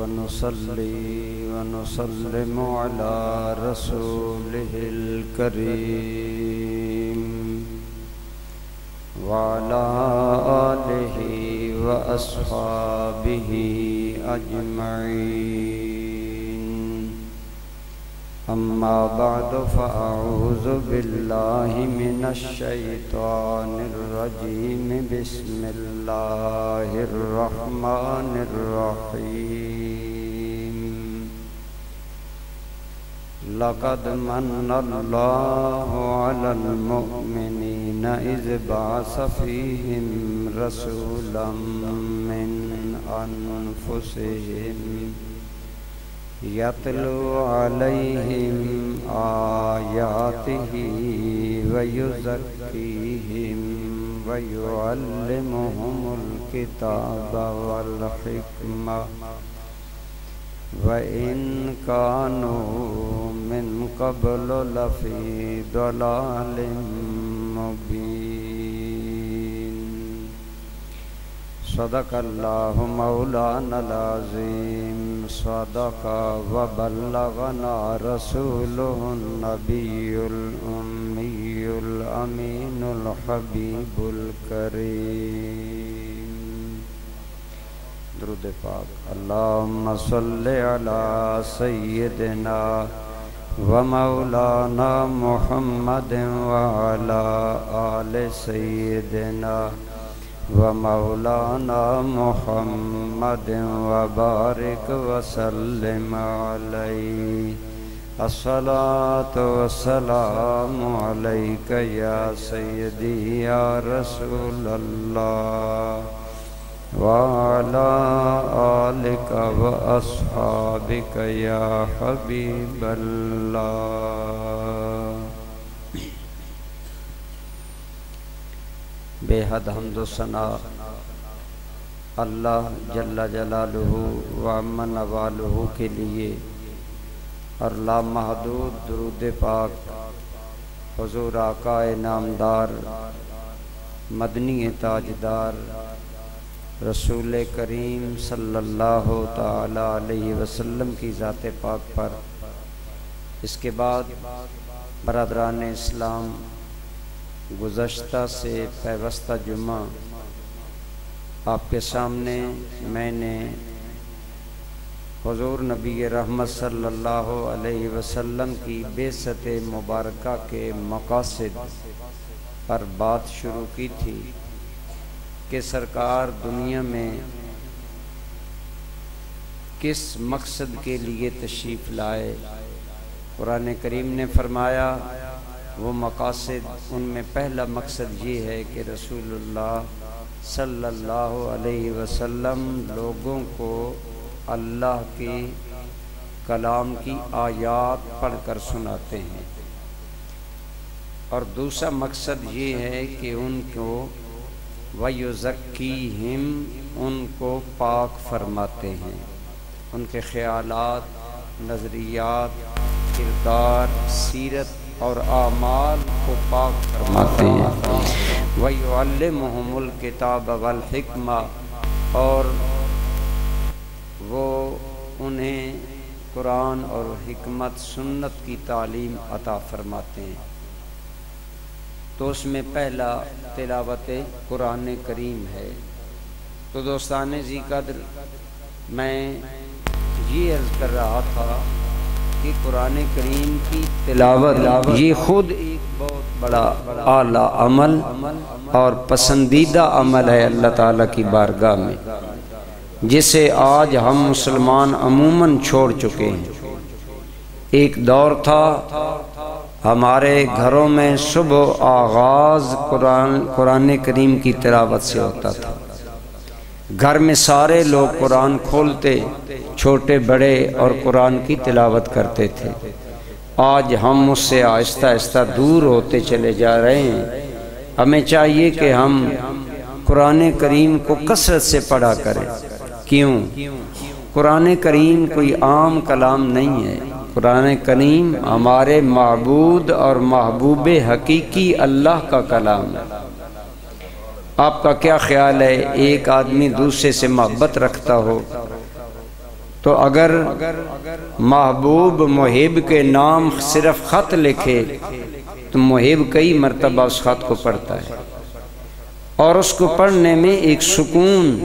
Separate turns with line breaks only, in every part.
ونصلي ونسلم على رسوله الكريم وعلى آله وأصحابه أجمعين. أما بعد فأعوذ بالله من الشيطان الرجيم. بسم الله الرحمن الرحيم. لقد من الله على المؤمنين إذ بعث فيهم رسولا من أنفسهم يتلو عليهم آياته ويزكيهم ويعلمهم الكتاب والحكمة وإن كانوا من قبل لفي ضلال مبين. صدق الله مولانا العظيم. صدق وبلغنا رسوله النبي الأمي الأمين الحبيب الكريم. درود پاک. اللهم صل على سيدنا ومولانا محمد وعلى آل سيدنا ومولانا محمد وبارك وسلم عليه. الصلاة والسلام عليك يا سيدي يا رسول الله وعلى آلك وأصحابك يا حبيب الله. بے حد حمد و ثنا اللہ جل جلالہ و عم نوالہ کے لیے، اور لامحدود درود پاک حضور آقا نامدار مدنی تاجدار رسول کریم صلی اللہ تعالی علیہ وسلم کی ذات پاک پر. اس کے بعد برادران اسلام، گزشتہ سے پیوستہ جمعہ آپ کے سامنے میں نے حضور نبی رحمت صلی اللہ علیہ وسلم کی بعثت مبارکہ کے مقاصد پر بات شروع کی تھی کہ سرکار دنیا میں کس مقصد کے لیے تشریف لائے. قرآن کریم نے فرمایا وہ مقاصد، ان میں پہلا مقصد یہ ہے کہ رسول اللہ صلی اللہ علیہ وسلم لوگوں کو اللہ کے کلام کی آیات پڑھ کر سناتے ہیں، اور دوسرا مقصد یہ ہے کہ ان کو وَيُزَكِّيهِمْ، ان کو پاک فرماتے ہیں، ان کے خیالات، نظریات، کردار، سیرت اور اعمال کو پاک فرماتے ہیں. وَيُعَلِّمُهُمُ الْكِتَابَ وَالْحِكْمَةَ، اور وہ انہیں قرآن اور حکمت سنت کی تعلیم عطا فرماتے ہیں. تو اس میں پہلا تلاوت قرآن کریم ہے. تو دوستان ذی قدر، میں یہ عرض کر رہا تھا کہ قرآن کریم کی تلاوت یہ خود ایک بہت بڑا اعلیٰ عمل اور پسندیدہ عمل ہے اللہ تعالیٰ کی بارگاہ میں، جسے آج ہم مسلمان عموماً چھوڑ چکے ہیں. ایک دور تھا ہمارے گھروں میں صبح آغاز قرآن کریم کی تلاوت سے ہوتا تھا. گھر میں سارے لوگ قرآن کھولتے، چھوٹے بڑے، اور قرآن کی تلاوت کرتے تھے. آج ہم اس سے آہستہ آہستہ دور ہوتے چلے جا رہے ہیں. ہمیں چاہیے کہ ہم قرآن کریم کو کثرت سے پڑھا کریں. کیوں؟ قرآن کریم کوئی عام کلام نہیں ہے. قرآن کریم ہمارے معبود اور محبوب حقیقی اللہ کا کلام ہے. آپ کا کیا خیال ہے، ایک آدمی دوسرے سے محبت رکھتا ہو تو اگر محبوب محب کے نام صرف خط لکھے تو محب کئی مرتبہ اس خط کو پڑھتا ہے، اور اس کو پڑھنے میں ایک سکون،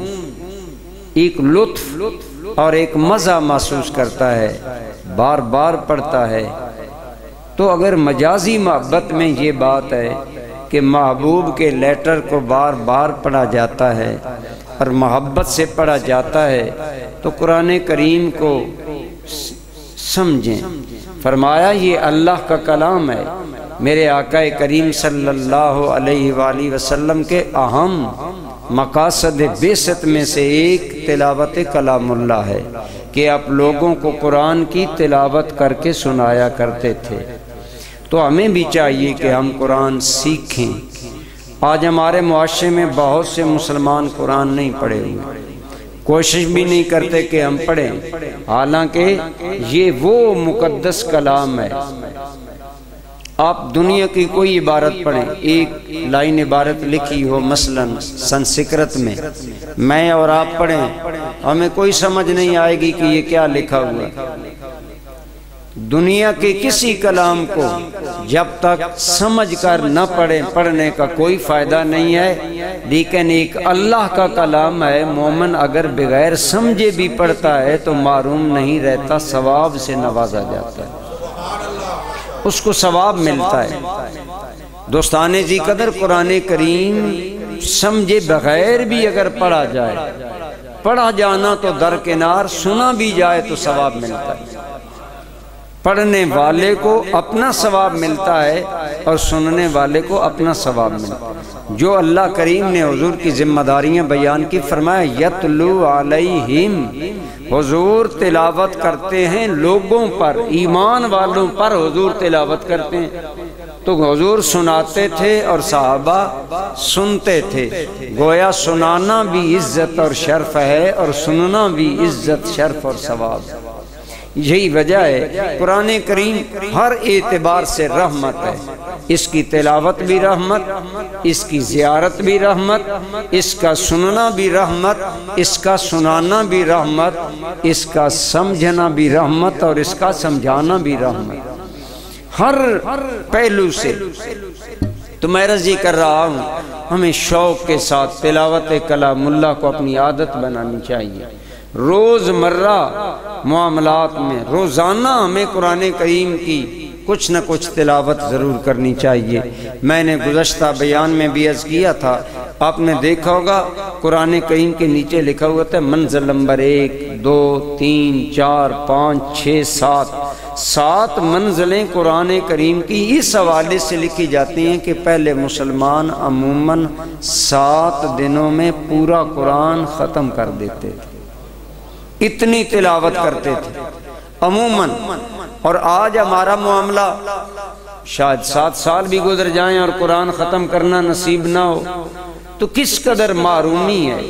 ایک لطف اور ایک مزہ محسوس کرتا ہے، بار بار پڑھتا ہے۔ تو اگر مجازی محبت میں یہ بات ہے کہ محبوب کے لیٹر کو بار بار پڑھا جاتا ہے اور محبت سے پڑھا جاتا ہے، تو قرآن کریم کو سمجھیں۔ فرمایا یہ اللہ کا کلام ہے، میرے آقا کریم صلی اللہ علیہ وآلہ وسلم کے اہم مقاصد بعثت میں سے ایک تلاوت کلام اللہ ہے کہ آپ لوگوں کو قرآن کی تلاوت کر کے سنایا کرتے تھے۔ تو ہمیں بھی چاہیے کہ ہم قرآن سیکھیں۔ آج ہمارے معاشرے میں بہت سے مسلمان قرآن نہیں پڑھے ہوئے، کوشش بھی نہیں کرتے کہ ہم پڑھیں، حالانکہ یہ وہ مقدس کلام ہے۔ آپ دنیا کی کوئی عبارت پڑھیں، ایک لائن عبارت لکھی ہو مثلا سنسکرت میں اور آپ پڑھیں، ہمیں کوئی سمجھ نہیں آئے گی کہ یہ کیا لکھا ہوا ہے۔ دنیا کے کسی کلام کو جب تک سمجھ کر نہ پڑھیں، پڑھنے کا کوئی فائدہ نہیں ہے، لیکن ایک اللہ کا کلام ہے، مومن اگر بغیر سمجھے بھی پڑھتا ہے تو محروم نہیں رہتا، ثواب سے نوازا جاتا ہے، اس کو ثواب ملتا ہے۔ دوستان جی قدر، قرآن کریم سمجھے بغیر بھی اگر پڑھا جائے، پڑھا جانا تو درکنار، سنا بھی جائے تو ثواب ملتا ہے۔ پڑھنے والے کو اپنا ثواب ملتا ہے اور سننے والے کو اپنا ثواب ملتا ہے۔ جو اللہ کریم نے حضور کی ذمہ داریاں بیان کی، فرمایا یتلو علیہم، حضور تلاوت کرتے ہیں لوگوں پر، ایمان والوں پر حضور تلاوت کرتے ہیں۔ تو حضور سناتے تھے اور صحابہ سنتے تھے، گویا سنانا بھی عزت اور شرف ہے اور سننا بھی عزت، شرف اور ثواب ہے۔ یہی وجہ ہے قرآن کریم ہر اعتبار سے رحمت ہے، اس کی تلاوت بھی رحمت، اس کی زیارت بھی رحمت، اس کا سننا بھی رحمت، اس کا سنانا بھی رحمت، اس کا سمجھنا بھی رحمت اور اس کا سمجھانا بھی رحمت، ہر پہلو سے۔ تو میں عرض یہ کر رہا ہوں، ہمیں شوق کے ساتھ تلاوت کلام اللہ کو اپنی عادت بنانی چاہیے۔ روز مرہ معاملات میں روزانہ ہمیں قرآن کریم کی کچھ نہ کچھ تلاوت ضرور کرنی چاہیے۔ میں نے گزشتہ بیان میں بھی عرض کیا تھا، آپ نے دیکھا ہوگا قرآن کریم کے نیچے لکھا ہوا تھا منزل نمبر 1 2 3 4 5 6 7 منزلیں قرآن کریم کی اس حوالے سے لکھی جاتی ہیں کہ پہلے مسلمان عموماً 7 دنوں میں پورا قرآن ختم کر دیتے تھے، اتنی تلاوت کرتے تھے عموماً۔ اور آج ہمارا معاملہ شاید 7 سال بھی گزر جائیں اور قرآن ختم کرنا نصیب نہ ہو، تو کس قدر معرومی ہے۔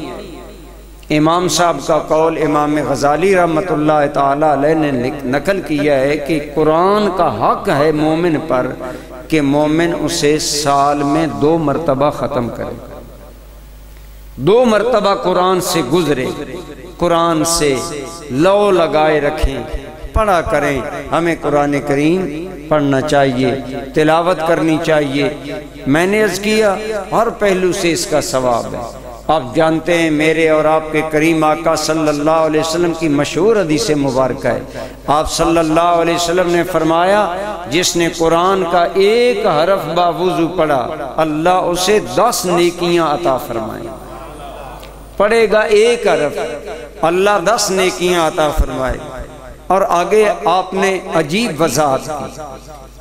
امام صاحب کا قول امام غزالی رحمۃ اللہ تعالی علیہ نے نقل کیا ہے کہ قرآن کا حق ہے مومن پر کہ مومن اسے سال میں 2 مرتبہ ختم کرے، 2 مرتبہ قرآن سے گزرے، قرآن سے لو لگائے رکھیں، پڑھا کریں۔ ہمیں قرآن کریم پڑھنا چاہیے، تلاوت کرنی چاہیے۔ میں نے عرض کیا ہر پہلو سے اس کا ثواب ہے۔ آپ جانتے ہیں میرے اور آپ کے کریم آقا صلی اللہ علیہ وسلم کی مشہور حدیث مبارکہ ہے، آپ صلی اللہ علیہ وسلم نے فرمایا جس نے قرآن کا 1 حرف باوضو پڑھا اللہ اسے 10 نیکیاں عطا فرمائیں۔ پڑھے گا 1 حرف، اللہ 10 نیکیاں عطا فرمائے۔ اور آگے آپ نے عجیب وضاحت کی،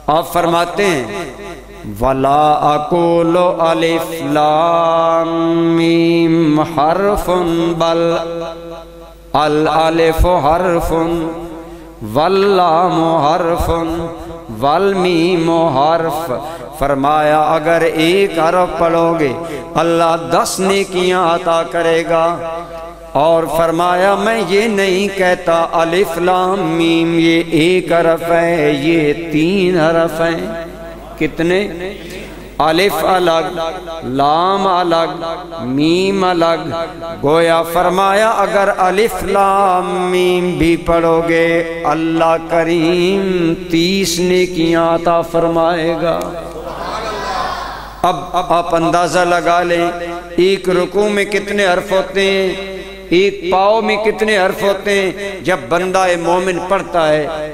آپ فرماتے ہیں وَلَا أَقُولُ أَلِفْ لَامْ مِيم حرف بل الألف حرف واللام حرف والمیم حرف۔ فرمایا اگر 1 حرف پڑھو گے اللہ 10 نیکیاں عطا کرے گا۔ اور فرمایا میں یہ نہیں کہتا الف لام میم یہ 1 حرف ہے، یہ 3 حرف ہیں۔ کتنے؟ الف الگ، لام الگ، میم الگ۔ گویا فرمایا اگر الف لام میم بھی پڑھو گے اللہ کریم 30 نیکیاں عطا فرمائے گا۔ اب آپ اندازہ لگا لیں ایک رکوع میں کتنے حرف ہوتے ہیں، ایک پاؤں میں کتنے حرف ہوتے ہیں۔ جب بندہ مومن پڑھتا ہے،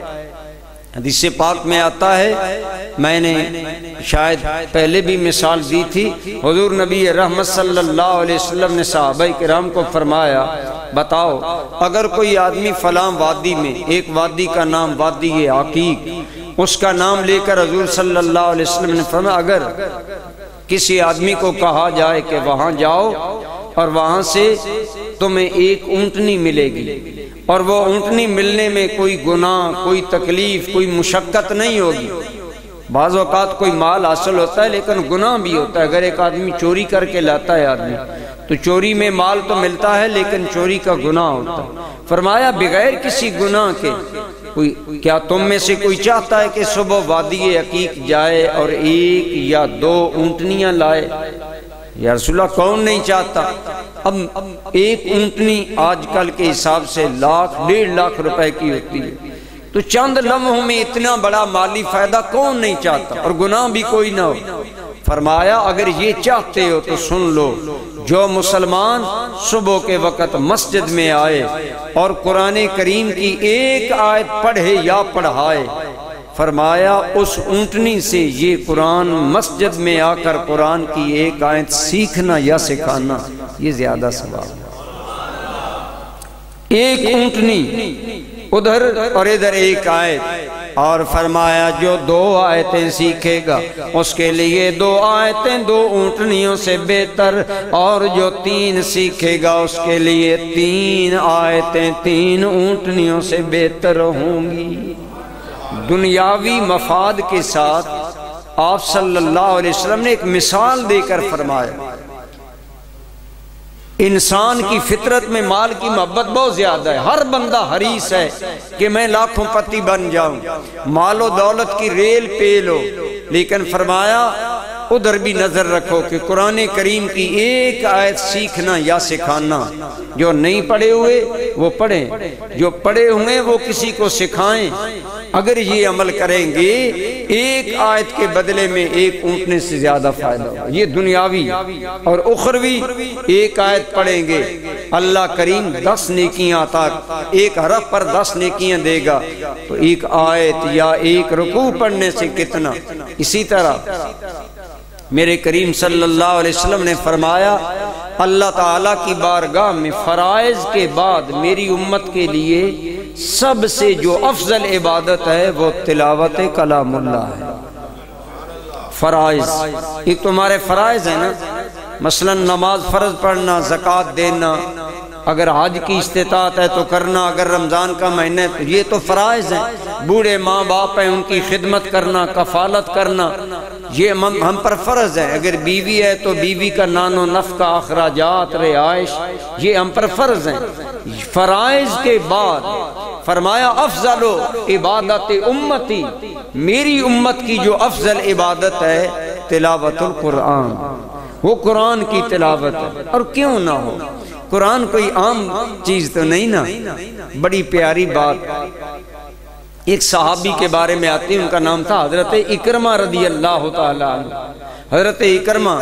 حدیث پاک میں آتا ہے، میں نے شاید پہلے بھی مثال دی تھی، حضور نبی رحمت صلی اللہ علیہ وسلم نے صحابہ کرام کو فرمایا بتاؤ اگر کوئی آدمی فلاں وادی میں، ایک وادی کا نام وادی عقیق، اس کا نام لے کر حضور صلی اللہ علیہ وسلم نے فرمایا اگر کسی آدمی کو کہا جائے کہ وہاں جاؤ اور وہاں سے تمہیں ایک اونٹنی ملے گی اور وہ اونٹنی ملنے میں کوئی گناہ، کوئی تکلیف، کوئی مشقت نہیں ہوگی۔ بعض اوقات کوئی مال حاصل ہوتا ہے لیکن گناہ بھی ہوتا ہے۔ اگر ایک آدمی چوری کر کے لاتا ہے آدمی تو چوری میں مال تو ملتا ہے لیکن چوری کا گناہ ہوتا ہے۔ فرمایا بغیر کسی گناہ کے کیا تم میں سے کوئی چاہتا ہے کہ صبح وادی عقیق جائے اور 1 یا 2 اونٹنیاں لائے؟ یا رسول اللہ کون نہیں چاہتا؟ اب ایک اونٹنی آج کل کے حساب سے 1.5 لاکھ روپے کی ہوتی ہے، تو چند لمحوں میں اتنا بڑا مالی فائدہ کون نہیں چاہتا، اور گناہ بھی کوئی نہ ہو۔ فرمایا اگر یہ چاہتے ہو تو سن لو، جو مسلمان صبح کے وقت مسجد میں آئے اور قرآن کریم کی ایک آیت پڑھے یا پڑھائے، فرمایا اس اونٹنی سے یہ قرآن مسجد میں آ کر قرآن کی ایک آیت سیکھنا یا سکھانا یہ زیادہ ثواب ہے۔ ایک اونٹنی ادھر اور ادھر ایک آیت، اور فرمایا جو 2 آیتیں سیکھے گا اس کے لیے 2 آیتیں 2 اونٹنیوں سے بہتر، اور جو 3 سیکھے گا اس کے لیے 3 آیتیں 3 اونٹنیوں سے بہتر ہوں گی۔ دنیاوی مفاد کے ساتھ آپ صلی اللہ علیہ وسلم نے ایک مثال دے کر فرمایا انسان کی فطرت میں مال کی محبت بہت زیادہ ہے، ہر بندہ حریص ہے کہ میں لاکھوں پتی بن جاؤں، مال و دولت کی ریل پیل ہو، لیکن فرمایا ادھر بھی نظر رکھو کہ قرآن کریم کی ایک آیت سیکھنا یا سکھانا، جو نہیں پڑھے ہوئے وہ پڑھیں، جو پڑھے ہوئے وہ کسی کو سکھائیں۔ اگر یہ عمل کریں گے ایک آیت کے بدلے میں ایک اونٹنے سے زیادہ فائدہ ہوگا۔ یہ دنیاوی اور اخروی، ایک آیت پڑھیں گے اللہ کریم 10 نیکیاں عطا، ایک حرف پر 10 نیکیاں دے گا، تو ایک آیت یا ایک رکوع پڑھنے سے کتنا۔ اسی طرح میرے کریم صلی اللہ علیہ وسلم نے فرمایا اللہ تعالیٰ کی بارگاہ میں فرائض کے بعد میری امت کے لیے سب سے جو افضل عبادت ہے وہ تلاوت کلام اللہ ہے۔ فرائض ایک تمہارے فرائض ہیں نا، مثلا نماز فرض پڑھنا، زکوٰۃ دینا، اگر حج کی استطاعت ہے تو کرنا، اگر رمضان کا مہینہ ہے تو یہ تو فرائض ہیں۔ بوڑھے ماں باپ ہیں ان کی خدمت کرنا، کفالت کرنا، یہ ہم پر فرض ہے۔ اگر بیوی ہے تو بیوی کا نان و نفقہ، اخراجات، رہائش، یہ ہم پر فرض ہیں۔ فرائض کے بعد فرمایا افضل عبادت امتی، میری امت کی جو افضل عبادت ہے تلاوت القرآن، وہ قرآن کی تلاوت ہے۔ اور کیوں نہ ہو، قرآن کوئی عام چیز تو نہیں نا، بڑی پیاری بات۔ ایک صحابی کے بارے میں آتی ہے، ان کا نام تھا حضرت اکرمہ رضی اللہ تعالیٰ عنہ۔ حضرت اکرمہ،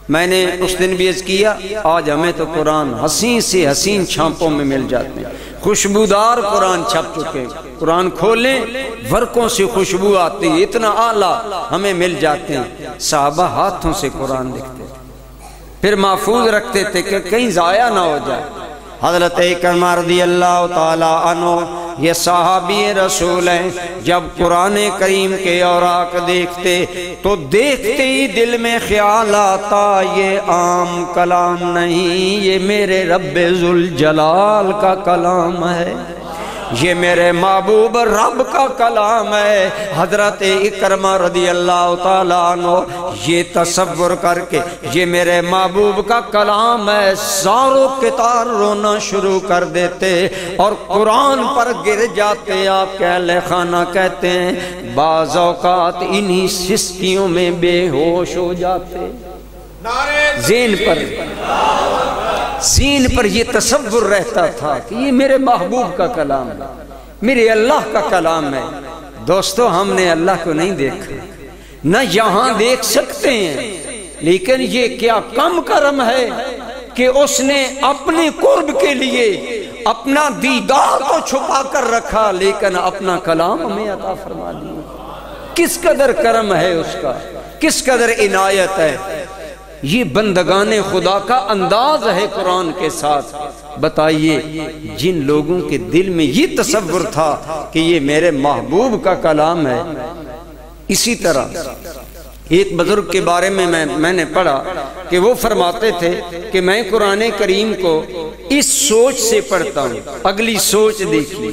میں نے اس دن بھی عرض کیا، آج ہمیں تو قرآن حسین سے حسین چھاپوں میں مل جاتے ہیں، خوشبودار قرآن چھپ چکے ہیں، قرآن کھولیں ورقوں سے خوشبو آتی ہے، اتنا اعلیٰ ہمیں مل جاتے ہیں۔ صحابہ ہاتھوں سے قرآن لکھتے تھے، پھر محفوظ رکھتے تھے کہ کہیں ضائع نہ ہو جائے۔ حضرت اکرمہ رضی اللہ تعالیٰ عنہ یہ صحابی رسول ہیں، جب قرآن کریم کے اوراق دیکھتے تو دیکھتے ہی دل میں خیال آتا یہ عام کلام نہیں، یہ میرے رب ذوالجلال کا کلام ہے۔ یہ میرے محبوب رب کا کلام ہے۔ حضرت اکرمہ رضی اللہ تعالیٰ عنہ یہ تصور کر کے یہ میرے محبوب کا کلام ہے، زاروں کے تار رونا شروع کر دیتے اور قرآن پر گر جاتے۔ آپ کے اہل خانہ کہتے ہیں بعض اوقات انہی سسکیوں میں بے ہوش ہو جاتے۔ ذہن پر یہ تصور رہتا تھا کہ یہ میرے محبوب کا کلام ہے، میرے اللہ کا کلام ہے۔ دوستو ہم نے اللہ کو نہیں دیکھا، نہ یہاں دیکھ سکتے ہیں، لیکن یہ کیا کم کرم ہے کہ اس نے اپنے قرب کے لیے اپنا دیدار تو چھپا کر رکھا لیکن اپنا کلام ہمیں عطا فرما دیا۔ کس قدر کرم ہے اس کا، کس قدر عنایت ہے۔ یہ بندگان خدا کا انداز ہے قرآن کے ساتھ۔ بتائیے جن لوگوں کے دل میں یہ تصور تھا کہ یہ میرے محبوب کا کلام ہے۔ اسی طرح ایک بزرگ کے بارے میں میں نے پڑھا کہ وہ فرماتے تھے کہ میں قرآن کریم کو اس سوچ سے پڑھتا ہوں۔ اگلی سوچ دیکھیے،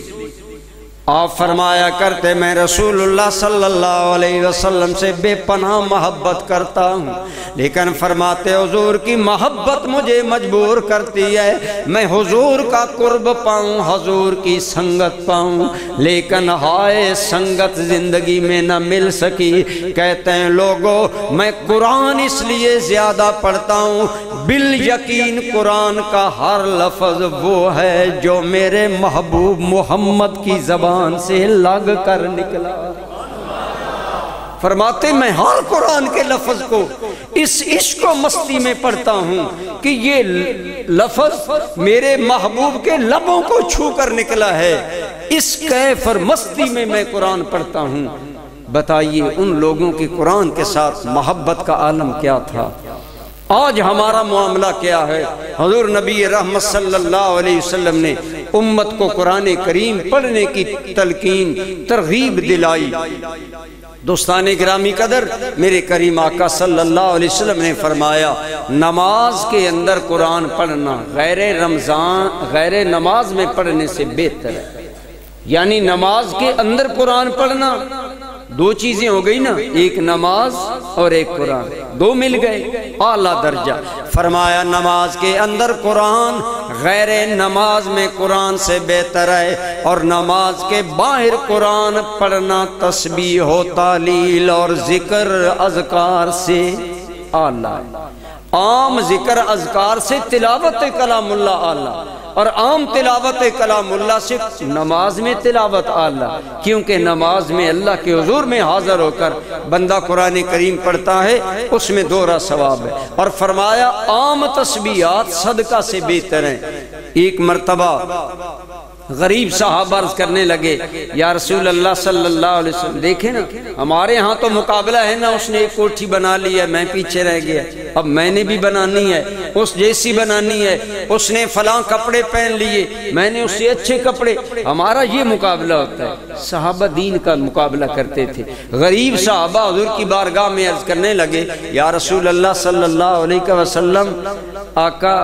آپ فرمایا کرتے میں رسول اللہ صلی اللہ علیہ وسلم سے بے پناہ محبت کرتا ہوں، لیکن فرماتے حضور کی محبت مجھے مجبور کرتی ہے میں حضور کا قرب پاؤں، حضور کی سنگت پاؤں، لیکن ہائے سنگت زندگی میں نہ مل سکی۔ کہتے ہیں لوگوں میں قرآن اس لیے زیادہ پڑھتا ہوں، بالیقین قرآن کا ہر لفظ وہ ہے جو میرے محبوب محمد کی زبان سے لگ کر نکلا۔ فرماتے میں ہر قرآن کے لفظ کو اس عشق و مستی میں پڑھتا ہوں کہ یہ لفظ میرے محبوب کے لبوں کو چھو کر نکلا ہے۔ اس کیف اور مستی میں میں قرآن پڑھتا ہوں۔ بتائیے ان لوگوں کی قرآن کے ساتھ محبت کا عالم کیا تھا۔ آج ہمارا معاملہ کیا ہے؟ حضور نبی رحمت صلی اللہ علیہ وسلم نے امت کو قرآن کریم پڑھنے کی تلقین ترغیب دلائی۔ دوستان گرامی قدر، میرے کریم آقا صلی اللہ علیہ وسلم نے فرمایا نماز کے اندر قرآن پڑھنا غیر نماز میں پڑھنے سے بہتر ہے۔ یعنی نماز کے اندر قرآن پڑھنا، دو چیزیں ہو گئی نا، ایک نماز اور ایک قرآن، دو مل گئے، اعلیٰ درجہ۔ فرمایا نماز کے اندر قرآن غیر نماز میں قرآن سے بہتر ہے، اور نماز کے باہر قرآن پڑھنا تسبیح و تعلیل اور ذکر اذکار سے اعلیٰ ہے۔ عام ذکر اذکار سے تلاوت کلام اللہ اعلیٰ، اور عام تلاوت کلام اللہ سے نماز میں تلاوت اعلیٰ، کیونکہ نماز میں اللہ کے حضور میں حاضر ہو کر بندہ قرآن کریم پڑھتا ہے، اس میں دوہرا ثواب ہے۔ اور فرمایا عام تسبیحات صدقہ سے بہتر ہیں۔ ایک مرتبہ غریب صحابہ عرض کرنے لگے یا رسول اللہ صلی اللہ علیہ وسلم دیکھیں نا ہمارے ہاں تو مقابلہ ہے نا، اس نے ایک کوٹھی بنا لی ہے، میں پیچھے رہ گیا، اب میں نے بھی بنانی ہے، اس جیسی بنانی ہے، اس نے فلاں کپڑے پہن لیے، میں نے اس سے اچھے کپڑے، ہمارا یہ مقابلہ ہوتا ہے۔ صحابہ دین کا مقابلہ کرتے تھے۔ غریب صحابہ حضور کی بارگاہ میں عرض کرنے لگے یا رسول اللہ صلی اللہ علیہ وسلم آقا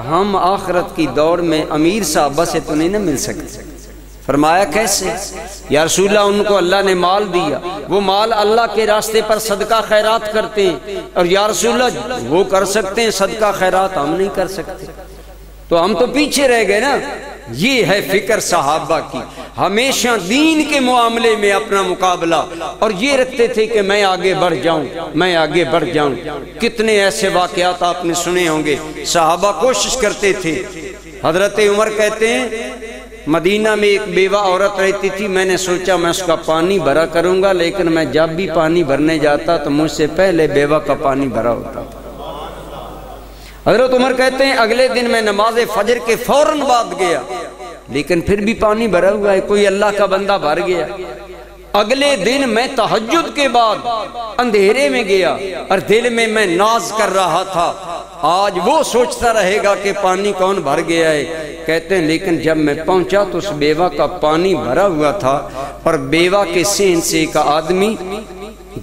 ہم آخرت کی دوڑ میں امیر صحابہ سے تو نہیں نہ مل سکتے۔ فرمایا کیسے؟ یا رسول اللہ ان کو اللہ نے مال دیا، وہ مال اللہ کے راستے پر صدقہ خیرات کرتے ہیں، اور یا رسول اللہ وہ کر سکتے ہیں صدقہ خیرات، ہم نہیں کر سکتے، تو ہم تو پیچھے رہ گئے نا۔ یہ ہے فکر صحابہ کی، ہمیشہ دین کے معاملے میں اپنا مقابلہ، اور یہ رکھتے تھے کہ میں آگے بڑھ جاؤں، میں آگے بڑھ جاؤں۔ کتنے ایسے واقعات آپ نے سنے ہوں گے، صحابہ کوشش کرتے تھے۔ حضرت عمر کہتے ہیں مدینہ میں ایک بیوہ عورت رہتی تھی، میں نے سوچا میں اس کا پانی بھرا کروں گا، لیکن میں جب بھی پانی بھرنے جاتا تو مجھ سے پہلے بیوہ کا پانی بھرا ہوتا تھا۔ حضرت عمر کہتے ہیں اگلے دن میں نماز فجر کے فوراً بعد گیا، لیکن پھر بھی پانی بھرا ہوا ہے، کوئی اللہ کا بندہ بھر گیا۔ اگلے دن میں تہجد کے بعد اندھیرے میں گیا، اور دل میں ناز کر رہا تھا آج وہ سوچتا رہے گا کہ پانی کون بھر گیا ہے۔ کہتے ہیں لیکن جب میں پہنچا تو اس بیوہ کا پانی بھرا ہوا تھا، اور بیوہ کے سین سے ایک آدمی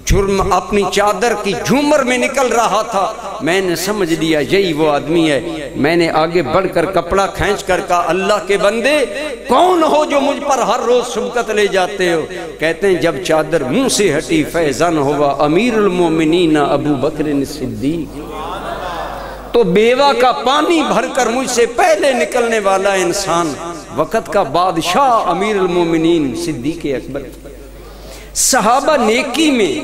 جرم اپنی چادر کی جھومر میں نکل رہا تھا۔ میں نے سمجھ لیا یہی وہ آدمی ہے، میں نے آگے بڑھ کر کپڑا کھینچ کر کہا اللہ کے بندے کون ہو جو مجھ پر ہر روز سبقت لے جاتے ہو؟ کہتے ہیں جب چادر منہ سے ہٹی فیضان ہوا امیر المومنین ابو بکر صدیق، تو بیوہ کا پانی بھر کر مجھ سے پہلے نکلنے والا انسان وقت کا بادشاہ امیر المومنین صدیق اکبر۔ صحابہ نیکی میں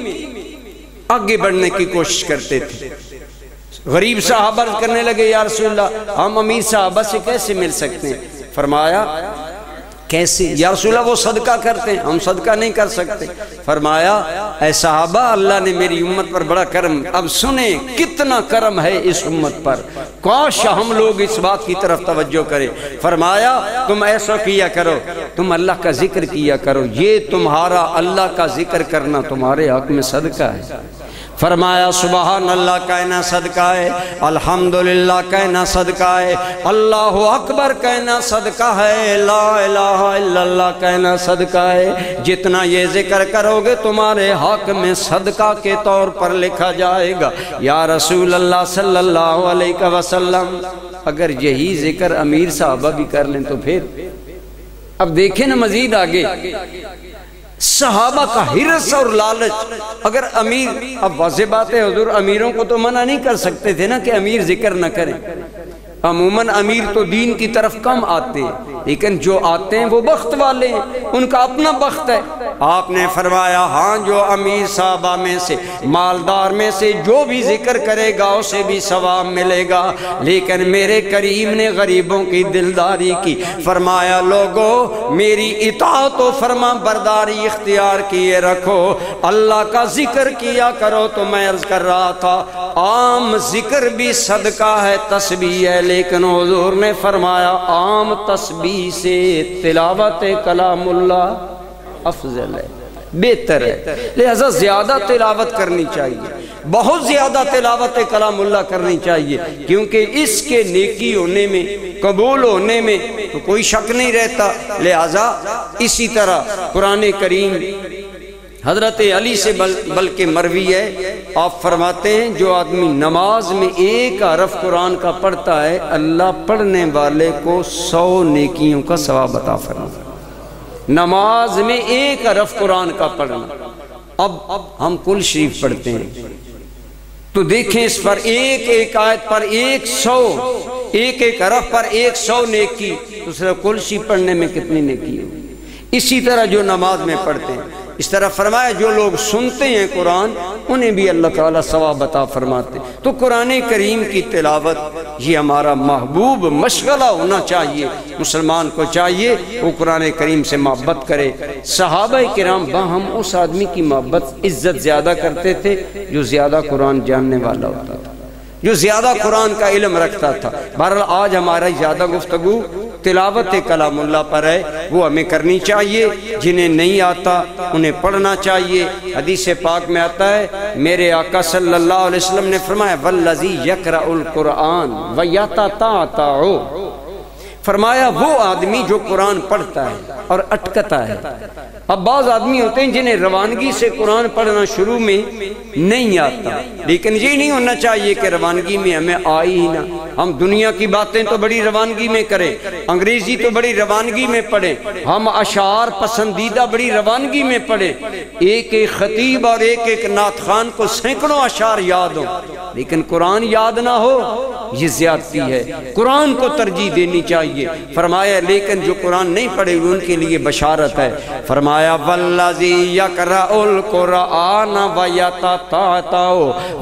آگے بڑھنے کی کوشش کرتے تھے۔ غریب صحابہ کرنے لگے یا رسول اللہ ہم امیر صحابہ سے کیسے مل سکتے ہیں؟ فرمایا کیسے یا رسول اللہ وہ صدقہ کرتے ہیں، ہم صدقہ نہیں کر سکتے۔ فرمایا اے صحابہ اللہ نے میری امت پر بڑا کرم، اب سنیں کتنا کرم ہے اس امت پر، کاش ہم لوگ اس بات کی طرف توجہ کریں۔ فرمایا تم ایسا کیا کرو، تم اللہ کا ذکر کیا کرو، یہ تمہارا اللہ کا ذکر کرنا تمہارے حق میں صدقہ ہے۔ فرمایا سبحان اللہ کہنا صدقہ ہے، الحمدللہ کہنا صدقہ ہے، اللہ اکبر کہنا صدقہ ہے، لا الہ الا اللہ کہنا صدقہ ہے۔ جتنا یہ ذکر کرو گے تمہارے حق میں صدقہ کے طور پر لکھا جائے گا۔ یا رسول اللہ صلی اللہ علیہ وسلم اگر یہی ذکر امیر صحابہ بھی کر لیں تو پھر اب دیکھیں نا مزید آگے صحابہ کا حرص اور لالچ۔ اگر امیر، اب واضح بات ہے حضور امیروں کو تو منع نہیں کر سکتے تھے نا کہ امیر ذکر نہ کریں، عموماً امیر تو دین کی طرف کم آتے ہیں، لیکن جو آتے ہیں وہ بخت والے ہیں، ان کا اپنا بخت ہے۔ آپ نے فرمایا ہاں جو امیر صحابہ میں سے مالدار میں سے جو بھی ذکر کرے گا اسے بھی ثواب ملے گا، لیکن میرے کریم نے غریبوں کی دلداری کی۔ فرمایا لوگو میری اطاعت و فرما برداری اختیار کیے رکھو، اللہ کا ذکر کیا کرو۔ تو میں عرض کر رہا تھا عام ذکر بھی صدقہ ہے، تسبیح ہے، لیکن حضور نے فرمایا عام تسبیح سے تلاوت کلام اللہ افضل ہے، بہتر ہے، لہذا زیادہ تلاوت کرنی چاہیے، بہت زیادہ تلاوت کلام اللہ کرنی چاہیے، کیونکہ اس کے نیکی ہونے میں، قبول ہونے میں تو کوئی شک نہیں رہتا۔ لہذا اسی طرح قرآن کریم حضرت علی سے بلکہ مروی ہے، آپ فرماتے ہیں جو آدمی نماز میں ایک حرف قرآن کا پڑھتا ہے اللہ پڑھنے والے کو 100 نیکیوں کا ثواب عطا فرماتا ہے۔ نماز میں ایک حرف قرآن کا پڑھنا، اب ہم کل شریف پڑھتے ہیں تو دیکھیں اس پر ایک ایک آیت پر 100، ایک ایک حرف پر 100 نیکی، تو صرف کل شریف پڑھنے میں کتنی نیکی ہوگی؟ اسی طرح جو نماز میں پڑھتے ہیں، اس طرح فرمایا جو لوگ سنتے ہیں قرآن انہیں بھی اللہ تعالیٰ ثواب عطا فرماتے ہیں۔ تو قرآن کریم کی تلاوت یہ ہمارا محبوب مشغلہ ہونا چاہیے، مسلمان کو چاہیے وہ قرآن کریم سے محبت کرے۔ صحابہ کرام باہم اس آدمی کی محبت عزت زیادہ کرتے تھے جو زیادہ قرآن جاننے والا ہوتا تھا، جو زیادہ قرآن کا علم رکھتا تھا۔ بہرحال آج ہمارا زیادہ گفتگو تلاوت کلام اللہ پر ہے، وہ ہمیں کرنی چاہیے، جنہیں نہیں آتا انہیں پڑھنا چاہیے۔ حدیث پاک میں آتا ہے میرے آقا صلی اللہ علیہ وسلم نے فرمایا والذی یقرأ القرآن ویتتعتع، فرمایا وہ آدمی جو قرآن پڑھتا ہے اور اٹکتا ہے۔ اب بعض آدمی ہوتے ہیں جنہیں روانگی سے قرآن پڑھنا شروع میں نہیں آتا، لیکن یہ نہیں ہونا چاہیے کہ روانگی میں ہمیں آئی ہی نہ، ہم دنیا کی باتیں تو بڑی روانگی میں کریں، انگریزی تو بڑی روانگی میں پڑھیں، ہم اشعار پسندیدہ بڑی روانگی میں پڑھیں، ایک ایک خطیب اور ایک ایک نعت خوان کو سینکڑوں اشعار یاد ہوں لیکن قرآن یاد نہ ہو، یہ زیادتی ہے۔ قرآن کو ترجیح دینی چاہیے۔ فرمایا لیکن جو قرآن نہیں پڑھے ان کے لیے بشارت ہے۔ فرمایا والذی یقرأ القرآن ویتتعتع،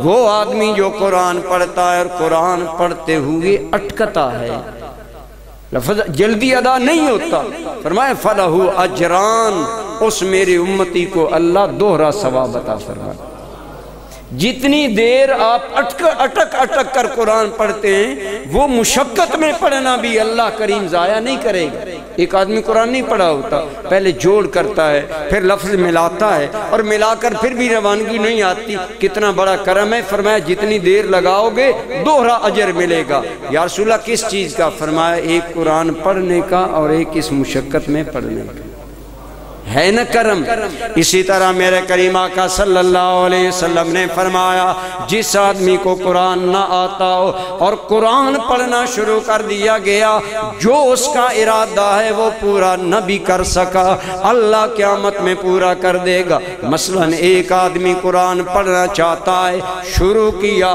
وہ آدمی جو قرآن پڑھتا ہے اور قرآن پڑھتے ہوئے اٹکتا ہے، لفظ جلدی ادا نہیں ہوتا، فرمایا فلہ اجران، اس میرے امتی کو اللہ دوہرا ثواب عطا فرمائے۔ جتنی دیر آپ اٹک کر قرآن پڑھتے ہیں وہ مشقت میں پڑھنا بھی اللہ کریم ضائع نہیں کرے گا۔ ایک آدمی قرآن نہیں پڑھا ہوتا، پہلے جوڑ کرتا ہے، پھر لفظ ملاتا ہے اور ملا کر پھر بھی روانگی نہیں آتی، کتنا بڑا کرم ہے۔ فرمایا جتنی دیر لگاؤ گے دوہرا اجر ملے گا۔ یا رسول اللہ کس چیز کا؟ فرمایا ایک قرآن پڑھنے کا اور ایک اس مشقت میں پڑھنے کا۔ ہے نا کرم۔ اسی طرح میرے کریم آقا صلی اللہ علیہ وسلم نے فرمایا جس آدمی کو قرآن نہ آتا ہو اور قرآن پڑھنا شروع کر دیا گیا، جو اس کا ارادہ ہے وہ پورا نہ بھی کر سکا، اللہ قیامت میں پورا کر دے گا۔ مثلا ایک آدمی قرآن پڑھنا چاہتا ہے، شروع کیا،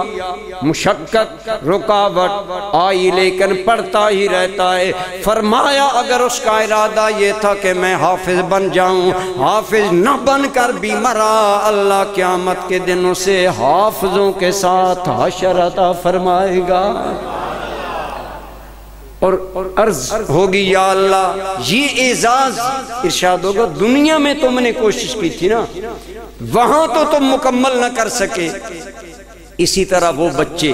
مشقت رکاوٹ آئی لیکن پڑھتا ہی رہتا ہے، فرمایا اگر اس کا ارادہ یہ تھا کہ میں حافظ بن جاؤں، حافظ نہ بن کر بھی مرا، اللہ قیامت کے دن اسے حافظوں کے ساتھ حشر عطا فرمائے گا۔ اور عرض ہوگی یا اللہ یہ اعزاز، ارشاد ہوگا دنیا میں تم نے کوشش کی تھی نا، وہاں تو تم مکمل نہ کر سکے۔ اسی طرح وہ بچے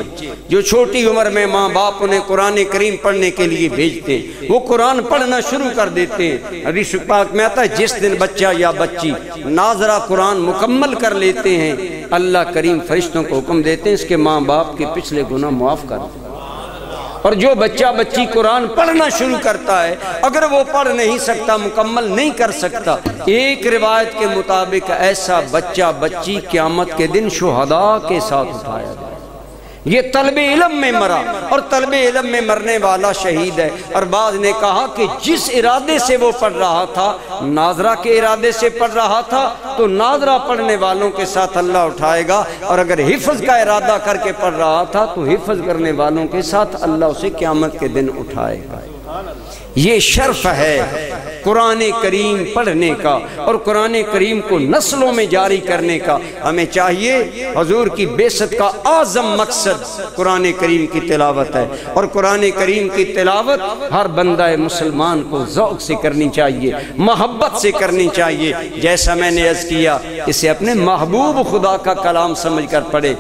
جو چھوٹی عمر میں ماں باپ انہیں قرآن کریم پڑھنے کے لیے بھیجتے ہیں، وہ قرآن پڑھنا شروع کر دیتے ہیں۔ حدیث پاک میں آتا ہے جس دن بچہ یا بچی ناظرہ قرآن مکمل کر لیتے ہیں، اللہ کریم فرشتوں کو حکم دیتے ہیں اس کے ماں باپ کے پچھلے گناہ معاف کر دیں۔ اور جو بچہ بچی قرآن پڑھنا شروع کرتا ہے، اگر وہ پڑھ نہیں سکتا، مکمل نہیں کر سکتا، ایک روایت کے مطابق ایسا بچہ بچی قیامت کے دن شہداء کے ساتھ اٹھایا جائے۔ یہ طلب علم میں مرا، اور طلب علم میں مرنے والا شہید ہے۔ اور بعض نے کہا کہ جس ارادے سے وہ پڑھ رہا تھا، ناظرہ کے ارادے سے پڑھ رہا تھا، تو ناظرہ پڑھنے والوں کے ساتھ اللہ اٹھائے گا، اور اگر حفظ کا ارادہ کر کے پڑھ رہا تھا تو حفظ کرنے والوں کے ساتھ اللہ اسے قیامت کے دن اٹھائے گا۔ یہ شرف ہے قرآن کریم پڑھنے کا اور قرآن کریم کو نسلوں میں جاری کرنے کا۔ ہمیں چاہیے، حضور کی بعثت کا اعظم مقصد قرآن کریم کی تلاوت ہے، اور قرآن کریم کی تلاوت ہر بندہ مسلمان کو ذوق سے کرنی چاہیے، محبت سے کرنی چاہیے۔ جیسا میں نے عرض کیا، اسے اپنے محبوب خدا کا کلام سمجھ کر پڑھے،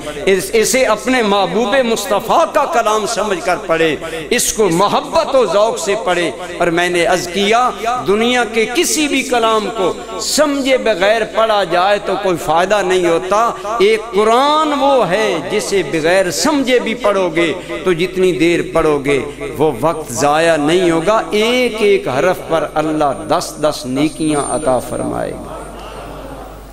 اسے اپنے محبوب مصطفیٰ کا کلام سمجھ کر پڑھے، اس کو محبت و ذوق سے پڑھے۔ اور میں نے عرض کیا دنیا کے کسی بھی کلام کو سمجھے بغیر پڑھا جائے تو کوئی فائدہ نہیں ہوتا۔ ایک قرآن وہ ہے جسے بغیر سمجھے بھی پڑھو گے تو جتنی دیر پڑھو گے وہ وقت ضائع نہیں ہوگا، ایک ایک حرف پر اللہ 10 نیکیاں عطا فرمائے گا۔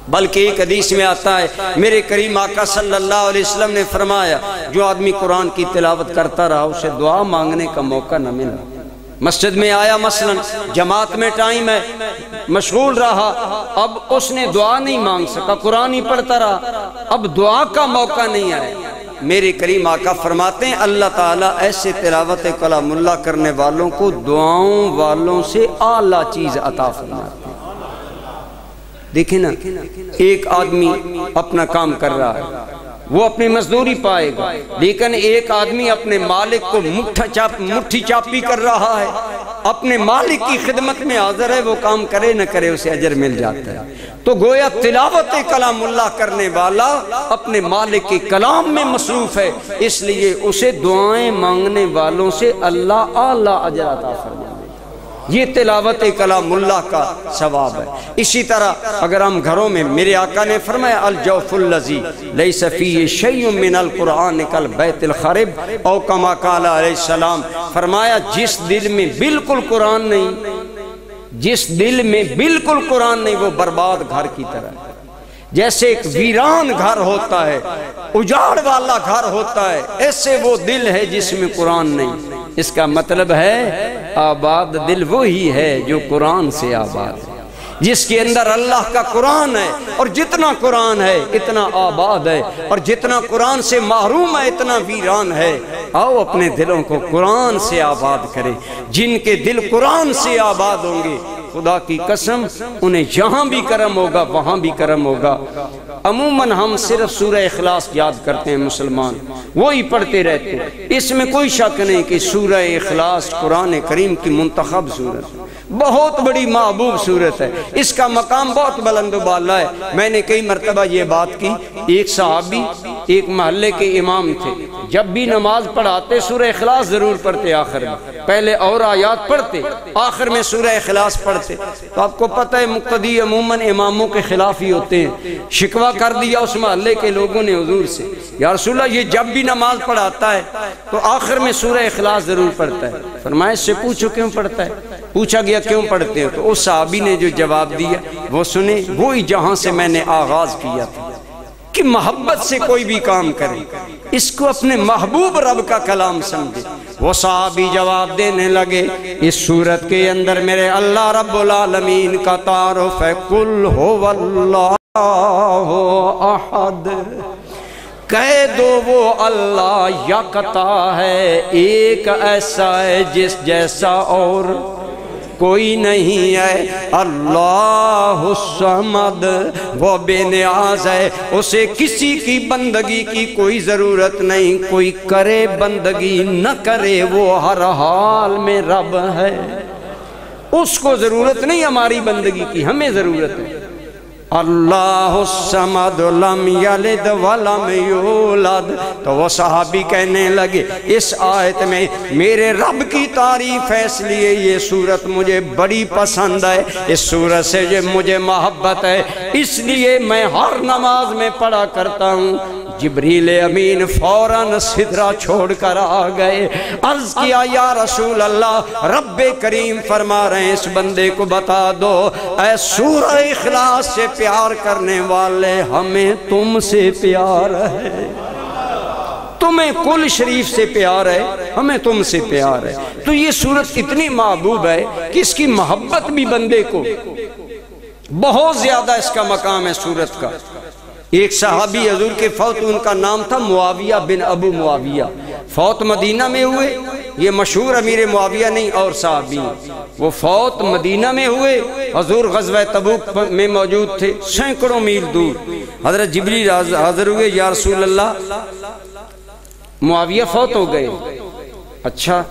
بلکہ ایک حدیث میں آتا ہے، میرے کریم آقا صلی اللہ علیہ وسلم نے فرمایا جو آدمی قرآن کی تلاوت کرتا رہا اسے دعا مانگنے کا موقع نہ ملا۔ مسجد میں آیا، مثلا جماعت میں ٹائم ہے، مشغول رہا، اب اس نے دعا نہیں مانگ سکا، قرآن ہی پڑھتا رہا، اب دعا کا موقع نہیں آیا۔ میرے کریم آقا فرماتے ہیں اللہ تعالیٰ ایسے تلاوت کلام اللہ کرنے والوں کو دعاؤں والوں سے اعلیٰ چیز عطا فرماتے ہیں۔ دیکھیں نا، ایک آدمی اپنا کام کر رہا ہے، وہ اپنی مزدوری پائے گا، لیکن ایک آدمی اپنے مالک کو مٹھی چاپی کر رہا ہے، اپنے مالک کی خدمت میں حاضر ہے، وہ کام کرے نہ کرے اسے اجر مل جاتا ہے۔ تو گویا تلاوت کلام اللہ کرنے والا اپنے مالک کے کلام میں مصروف ہے، اس لیے اسے دعائیں مانگنے والوں سے اللہ اعلیٰ اجر عطا فرمائے۔ یہ تلاوت کلام اللہ کا ثواب ہے۔ اسی طرح اگر ہم گھروں میں، میرے آقا نے فرمایا الجوف الذی لیس فیہ شیء من القرآن کالبیت الخرب، او کما قال علیہ السلام، فرمایا جس دل میں بالکل قرآن نہیں، جس دل میں بالکل قرآن نہیں وہ برباد گھر کی طرح ہے۔ جیسے ایک ویران گھر ہوتا ہے، اجاڑ والا گھر ہوتا ہے، ایسے وہ دل ہے جس میں قرآن نہیں۔ اس کا مطلب ہے آباد دل وہی ہے جو قرآن سے آباد ہے، جس کے اندر اللہ کا قرآن ہے، اور جتنا قرآن ہے اتنا آباد ہے، اور جتنا قرآن سے محروم ہے اتنا ویران ہے۔ آؤ اپنے دلوں کو قرآن سے آباد کرے۔ جن کے دل قرآن سے آباد ہوں گے خدا کی قسم انہیں جہاں بھی کرم ہوگا وہاں بھی کرم ہوگا۔ عموماً ہم صرف سورہ اخلاص یاد کرتے ہیں مسلمان، وہی پڑھتے رہتے ہیں۔ اس میں کوئی شک نہیں کہ سورہ اخلاص قرآن کریم کی منتخب سورت، بہت بڑی محبوب سورت ہے، اس کا مقام بہت بلند و بالا ہے۔ میں نے کئی مرتبہ یہ بات کی، ایک صحابی ایک محلے کے امام تھے، جب بھی نماز پڑھاتے سورہ اخلاص ضرور پڑھتے، آخر میں پہلے اور آیات پڑھتے، آخر میں سورہ اخلاص پڑھتے۔ تو آپ کو پتہ ہے مقتدی عموماً اماموں کے خلاف ہی ہوتے ہیں۔ شکوہ کر دیا اس محلے کے لوگوں نے حضور سے، یا رسول اللہ یہ جب بھی نماز پڑھاتا ہے تو آخر میں سورہ اخلاص ضرور پڑھتا ہے۔ فرمایا اس سے پوچھو کیوں پڑھتا ہے؟ پوچھا گیا کیوں پڑھتے ہو؟ تو اس صحابی نے جو جواب دیا وہ سنے، وہی جہاں سے میں نے آغاز کیا تھا کہ محبت سے کوئی بھی کام کرے، اس کو اپنے محبوب رب کا کلام سمجھے۔ وہ صحابی جواب دینے لگے، اس صورت کے اندر میرے اللہ رب العالمین کا تعارف ہے، قل هو اللہ احد، کہہ دو وہ اللہ یکتا ہے، ایک ایسا ہے جس جیسا اور کوئی نہیں ہے، اللہ الصمد، وہ بے نیاز ہے، اسے کسی کی بندگی کی کوئی ضرورت نہیں، کوئی کرے بندگی نہ کرے وہ ہر حال میں رب ہے، اس کو ضرورت نہیں ہماری بندگی کی، ہمیں ضرورت ہے۔ اللہ الصمد لم یلد ولم یولد، تو وہ صحابی کہنے لگے اس آیت میں میرے رب کی تعریف ہے، اس لیے یہ سورت مجھے بڑی پسند ہے، اس سورت سے جو مجھے محبت ہے، اس لیے میں ہر نماز میں پڑھا کرتا ہوں۔ جبریل امین فوراً سدرہ چھوڑ کر آ گئے، عرض کیا یا رسول اللہ، رب کریم فرما رہے ہیں اس بندے کو بتا دو، اے سورہ اخلاص سے پیار کرنے والے، ہمیں تم سے پیار ہے، تمہیں کل شریف سے پیار ہے، ہمیں تم سے پیار ہے۔ تو یہ سورت اتنی محبوب ہے کہ اس کی محبت بھی بندے کو بہت زیادہ، اس کا مقام ہے سورت کا۔ ایک صحابی حضور کے فوت، ان کا نام تھا معاویہ بن ابو معاویہ، فوت مدینہ میں ہوئے، یہ مشہور امیر معاویہ نہیں اور صحابی، وہ فوت مدینہ میں ہوئے، حضور غزوہ تبوک میں موجود تھے، سینکڑوں میل دور، حضرت جبریل حاضر ہوئے، یا رسول اللہ معاویہ فوت ہو گئے۔ اچھا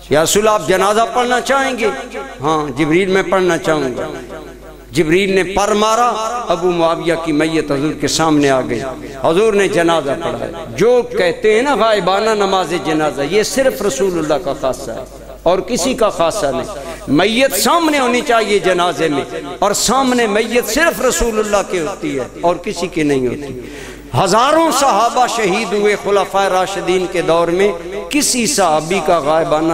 یا رسول اللہ آپ جنازہ پڑھنا چاہیں گے؟ ہاں جبریل میں پڑھنا چاہوں گا۔ جبریل نے پر مارا، ابو معاویہ کی میت حضور کے سامنے آ گئی، حضور نے جنازہ پڑھا۔ جو کہتے ہیں نا غائبانہ نماز جنازہ، یہ صرف رسول اللہ کا خاصہ ہے اور کسی کا خاصہ نہیں۔ میت سامنے ہونی چاہیے جنازے میں، اور سامنے میت صرف رسول اللہ کی ہوتی ہے اور کسی کی نہیں ہوتی۔ ہزاروں صحابہ شہید ہوئے خلفائے راشدین کے دور میں، کسی صحابی کا غائبانہ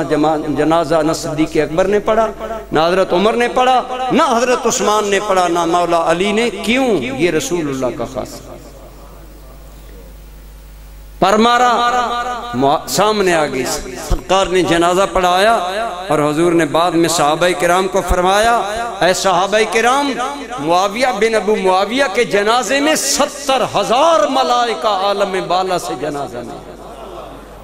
جنازہ نہ صدیق اکبر نے پڑھا، نہ حضرت عمر نے پڑھا، نہ حضرت عثمان نے پڑھا، نہ مولا علی نے۔ کیوں؟ یہ رسول اللہ کا خاص پر مارا، سامنے آ گئی، سرکار نے جنازہ پڑھایا، اور حضور نے بعد میں صحابہ کرام کو فرمایا، اے صحابہ کرام، معاویہ بن ابو معاویہ کے جنازے میں 70,000 ملائکہ عالم بالا سے جنازہ میں۔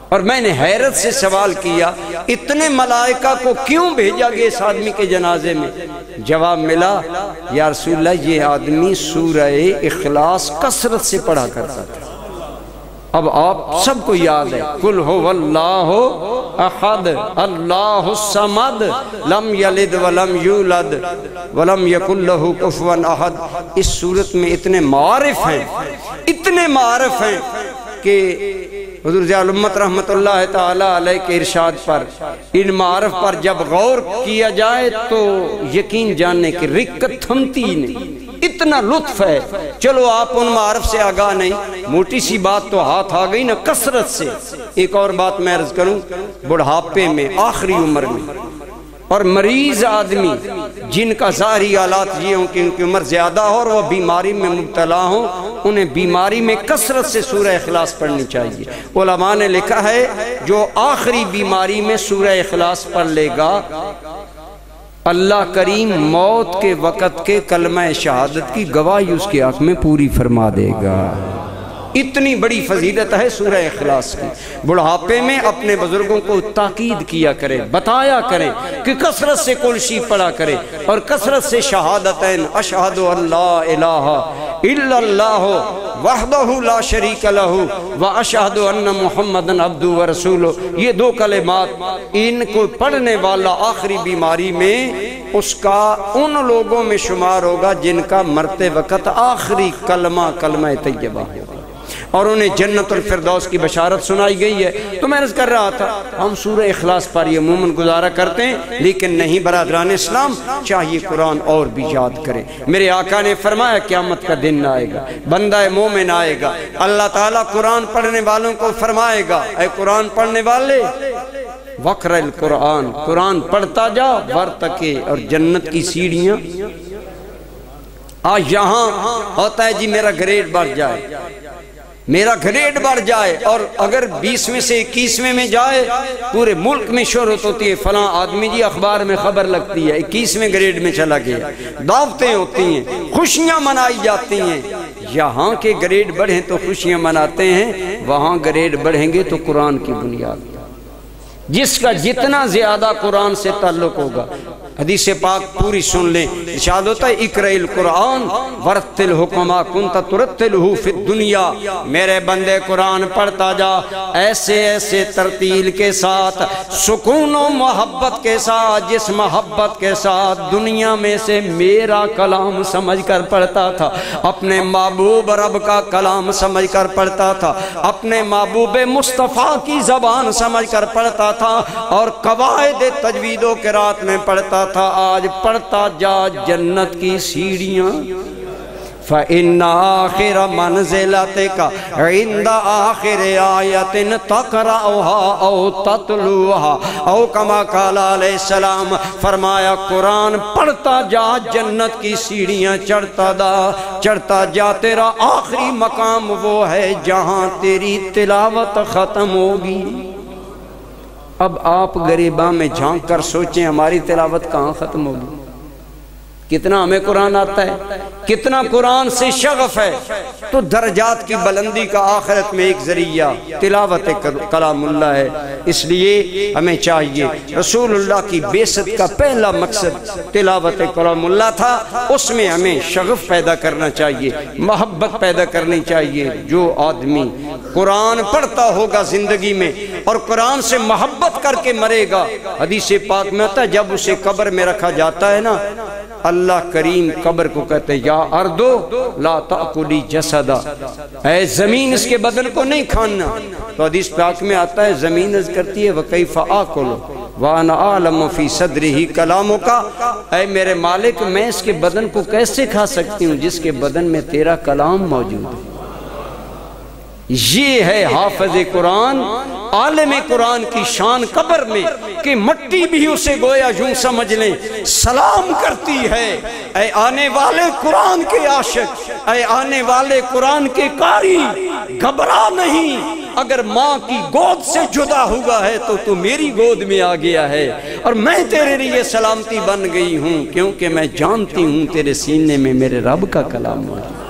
اور میں نے حیرت سے سوال کیا، اتنے ملائکہ کو کیوں بھیجا گیا اس آدمی کے جنازے میں؟ جواب ملا، یا رسول اللہ یہ آدمی سورہ اخلاص کثرت سے پڑھا کرتا تھا۔ اب آپ سب کو یاد ہے، قل هو اللہ احد اللہ الصمد لم یلد ولم یولد ولم یکن لہ کفوا احد۔ اس صورت میں اتنے معارف ہیں، اتنے معارف ہیں کہ حضور ضیاء الامت رحمت اللہ تعالی علیہ کے ارشاد پر، ان معارف پر جب غور کیا جائے تو یقین جاننے کی رکت تھمتی ہی نہیں، اتنا لطف ہے۔ چلو آپ ان معارف سے آگاہ نہیں، موٹی سی بات تو ہاتھ آ گئی نا کثرت سے۔ ایک اور بات میں عرض کروں، بڑھاپے میں، آخری عمر میں، اور مریض آدمی جن کا ظاہری حالات یہ ہوں کہ ان کی عمر زیادہ ہو اور وہ بیماری میں مبتلا ہوں، انہیں بیماری میں کثرت سے سورہ اخلاص پڑھنی چاہیے۔ علماء نے لکھا ہے جو آخری بیماری میں سورہ اخلاص پڑھ لے گا، اللہ کریم موت کے وقت کے کلمہ شہادت کی گواہی اس کی آنکھ میں پوری فرما دے گا۔ اتنی بڑی فضیلت ہے سورہ اخلاص کی۔ بڑھاپے میں اپنے بزرگوں کو تاکید کیا کرے، بتایا کرے کہ کثرت سے کلشی پڑھا کرے، اور کثرت سے شہادتین، اشہد ان لا الہ الا اللہ وحدہ لا شریک لہ واشہد ان محمدن عبدہ ورسولہ، یہ دو کلمات ان کو پڑھنے والا آخری بیماری میں اس کا ان لوگوں میں شمار ہوگا جن کا مرتے وقت آخری کلمہ طیبہ ہوگا، اور انہیں جنت الفردوس کی بشارت سنائی گئی ہے۔ تو میں عرض کر رہا تھا، ہم سورہ اخلاص پر یہ عموماً گزارا کرتے ہیں، لیکن نہیں برادران اسلام، چاہیے قرآن اور بھی یاد کرے۔ میرے آقا نے فرمایا قیامت کا دن آئے گا، بندہ مومن آئے گا، اللہ تعالیٰ قرآن پڑھنے والوں کو فرمائے گا، اے قرآن پڑھنے والے وقرأ القرآن، قرآن پڑھتا جا، ورتقے، اور جنت کی سیڑھیاں۔ آج یہاں ہوتا ہے جی میرا گریڈ بڑھ جائے، میرا گریڈ بڑھ جائے، اور اگر 20ویں سے 21ویں میں جائے پورے ملک میں شہرت ہوتی ہے، فلاں آدمی جی اخبار میں خبر لگتی ہے 21ویں گریڈ میں چلا گیا، دعوتیں ہوتی ہیں، خوشیاں منائی جاتی ہیں۔ یہاں کے گریڈ بڑھیں تو خوشیاں مناتے ہیں، وہاں گریڈ بڑھیں گے تو قرآن کی بنیاد۔ جس کا جتنا زیادہ قرآن سے تعلق ہوگا، حدیث پاک پوری سن لیں، ارشاد ہوتا ہے اقرأ القرآن ورتلہ کما کنت ترتلہ فی الدنیا، میرے بندے قرآن پڑھتا جا ایسے ایسے ترتیل کے ساتھ، سکون و محبت کے ساتھ، جس محبت کے ساتھ دنیا میں سے میرا کلام سمجھ کر پڑھتا تھا، اپنے محبوب رب کا کلام سمجھ کر پڑھتا تھا، اپنے محبوب مصطفیٰ کی زبان سمجھ کر پڑھتا تھا، اور قواعد تجوید و قرات میں پڑھتا تھا۔ آج پڑھتا جا جنت کی سیڑھیاں۔ فَإِنَّ آخِرَ مَنْزِلَتِكَ عِنْدَ آخِرِ آیَةٍ تَقْرَأُهَا أَوْ تَتْلُوهَا أَوْ كَمَا قَالَ علیہ السلام، فرمایا قرآن پڑھتا جا، جنت کی سیڑھیاں چڑھتا جا، تیرا آخری مقام وہ ہے جہاں تیری تلاوت ختم ہوگی۔ اب آپ غریباں میں جھانک کر سوچیں ہماری تلاوت کہاں ختم ہوگی؟ کتنا ہمیں قرآن آتا ہے، کتنا قرآن سے شغف ہے۔ تو درجات کی بلندی کا آخرت میں ایک ذریعہ تلاوت کلام اللہ ہے۔ اس لیے ہمیں چاہیے، رسول اللہ کی بعثت کا پہلا مقصد تلاوت کلام اللہ تھا، اس میں ہمیں شغف پیدا کرنا چاہیے، محبت پیدا کرنی چاہیے۔ جو آدمی قرآن پڑھتا ہوگا زندگی میں اور قرآن سے محبت کر کے مرے گا، حدیث پاک میں آتا ہے جب اسے قبر میں رکھا جاتا ہے نا، اللہ کریم قبر کو کہتے یا اردو لا تأکلی جسدا، اے زمین اس کے بدن کو نہیں کھانا۔ تو حدیث پاک میں آتا ہے زمین عرض کرتی ہے وَكَيْفَ آکُلُ وَأَنَا أَعْلَمُ فِي صَدْرِهِ كَلَامُكَ، اے میرے مالک میں اس کے بدن کو کیسے کھا سکتی ہوں جس کے بدن میں تیرا کلام موجود ہے۔ یہ ہے حافظ قرآن، عالم قرآن کی شان قبر میں کہ مٹی بھی اسے گویا یوں سمجھ لیں سلام کرتی ہے، اے آنے والے قرآن کے عاشق، اے آنے والے قرآن کے قاری، گھبرا نہیں، اگر ماں کی گود سے جدا ہوا ہے تو تو میری گود میں آ گیا ہے، اور میں تیرے لیے سلامتی بن گئی ہوں، کیونکہ میں جانتی ہوں تیرے سینے میں میرے رب کا کلام موجود ہے،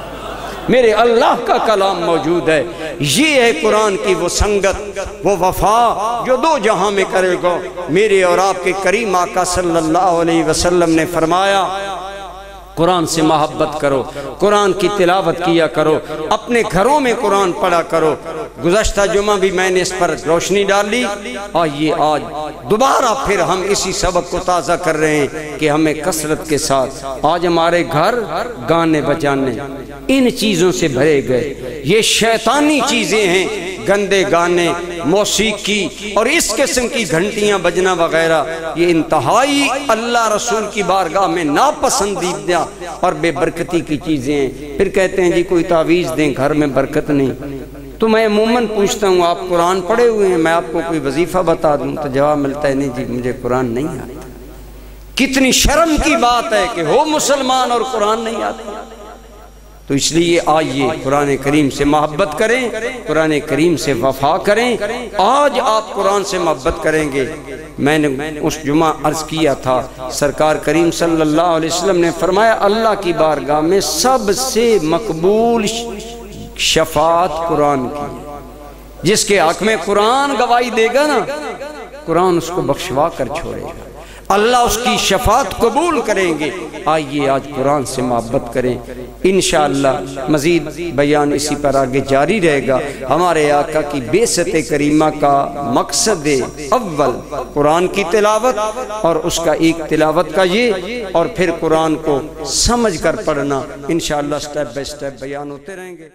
میرے اللہ کا کلام موجود ہے۔ یہ ہے قرآن کی وہ سنگت، وہ وفا جو دو جہاں میں کرے گا۔ میرے اور آپ کے کریم آقا صلی اللہ علیہ وسلم نے فرمایا قرآن سے محبت کرو، قرآن کی تلاوت کیا کرو، اپنے گھروں میں قرآن پڑھا کرو۔ گزشتہ جمعہ بھی میں نے اس پر روشنی ڈالی، اور یہ آج دوبارہ پھر ہم اسی سبق کو تازہ کر رہے ہیں کہ ہمیں کثرت کے ساتھ، آج ہمارے گھر گانے بجانے ان چیزوں سے بھرے گئے، یہ شیطانی چیزیں ہیں، گندے گانے، موسیقی اور اس قسم کی گھنٹیاں بجنا وغیرہ، یہ انتہائی اللہ رسول کی بارگاہ میں ناپسندیدہ اور بے برکتی کی چیزیں ہیں۔ پھر کہتے ہیں جی کوئی تعویذ دیں گھر میں برکت نہیں، تو میں عموماً پوچھتا ہوں آپ قرآن پڑھے ہوئے ہیں، میں آپ کو کوئی وظیفہ بتا دوں تو جواب ملتا ہے نہیں جی مجھے قرآن نہیں آتا۔ کتنی شرم کی بات ہے کہ ہو مسلمان اور قرآن نہیں آتا۔ تو اس لیے آئیے قرآن کریم سے محبت کریں، قرآن کریم سے وفا کریں۔ آج آپ قرآن سے محبت کریں گے، میں نے اس جمعہ عرض کیا تھا سرکار کریم صلی اللہ علیہ وسلم نے فرمایا اللہ کی بارگاہ میں سب سے مقبول شفاعت قرآن کی، جس کے حق میں قرآن گواہی دے گا نا، قرآن اس کو بخشوا کر چھوڑے گا، اللہ اس کی شفاعت قبول کریں گے۔ آئیے آج قرآن سے محبت کریں، انشاءاللہ مزید بیان اسی پر آگے جاری رہے گا۔ ہمارے آقا کی بعثت کریمہ کا مقصد اول قرآن کی تلاوت، اور اس کا ایک تلاوت کا یہ، اور پھر قرآن کو سمجھ کر پڑھنا، انشاءاللہ سٹیپ بائی سٹیپ بیان ہوتے رہیں گے۔